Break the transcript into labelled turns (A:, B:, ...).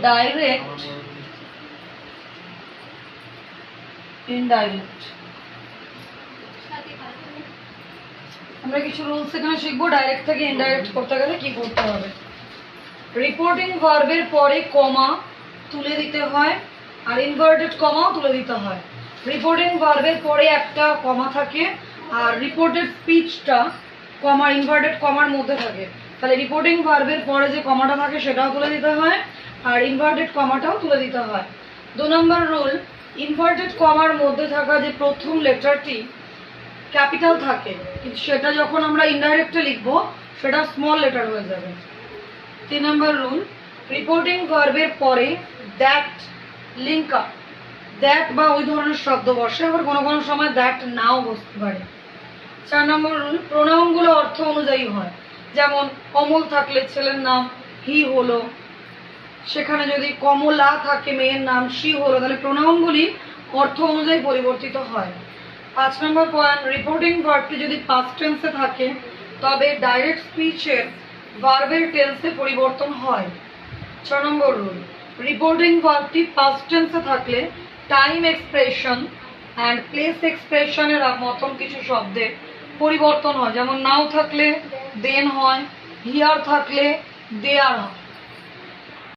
A: Direct, indirect. আমরা কিছু rules এখানে শিখবো ডাইরেক্ট থেকে ইনডাইরেক্ট করতে গেলে কি করতে হবে। রিপোর্টিং ভার্বের পরে কমা তুলে দিতে হয়, আর ইনভার্টেড কমাও তুলে দিতে হয়। রিপোর্টিং ভার্বের পরে একটা কমা থাকে, আর রিপোর্টেড স্পিচটা কমা ইনভার্টেড কমার মধ্যে থাকে। তাহলে রিপোর্টিং ভার্বের পরে যে কমাটা থাকে সেটাও তুলে দিতে হয়, আর ইনভার্টেড কমাটাও তুলে দিতে হয়। 2 নম্বর রুল, ইনভার্টেড কমার মধ্যে থাকা যে প্রথম লেটারটি ক্যাপিটাল থাকে, কিন্তু সেটা যখন আমরা ইনডাইরেক্টে লিখবো সেটা স্মল লেটার হয়ে যাবে। 3 নম্বর রুল, রিপোর্টিং ভার্বের পরে দ্যাট, লিঙ্ক আপ, দ্যাট বা ওই ধরনের শব্দ বসে, আবার কোনো কোনো সময় দ্যাট নাও বসতে পারে। 4 নম্বর রুল, প্রোনাউনগুলো অর্থ অনুযায়ী হয়। যেমন কমল থাকলে ছেলের নাম হি হলো, সেখানে যদি কমলা থাকে মেয়ের নাম শি হলো, তাহলে প্রোনাউনগুলি অর্থ অনুযায়ী পরিবর্তিত হয়। 5 নম্বর পয়েন্ট, রিপোর্টিং ভার্বটি যদি পাস্ট টেন্সে থাকে তবে ডাইরেক্ট স্পিচের ভার্বের টেন্সে পরিবর্তন হয়। 6 নম্বর রুল, রিপোর্টিং ভার্বটি পাস্ট টেন্সে থাকলে টাইম এক্সপ্রেশন অ্যান্ড প্লেস এক্সপ্রেশনের মতন কিছু শব্দের পরিবর্তন হয়। যেমন নাও থাকলে দেন হয়, হিয়ার থাকলে দেয়ার হয়।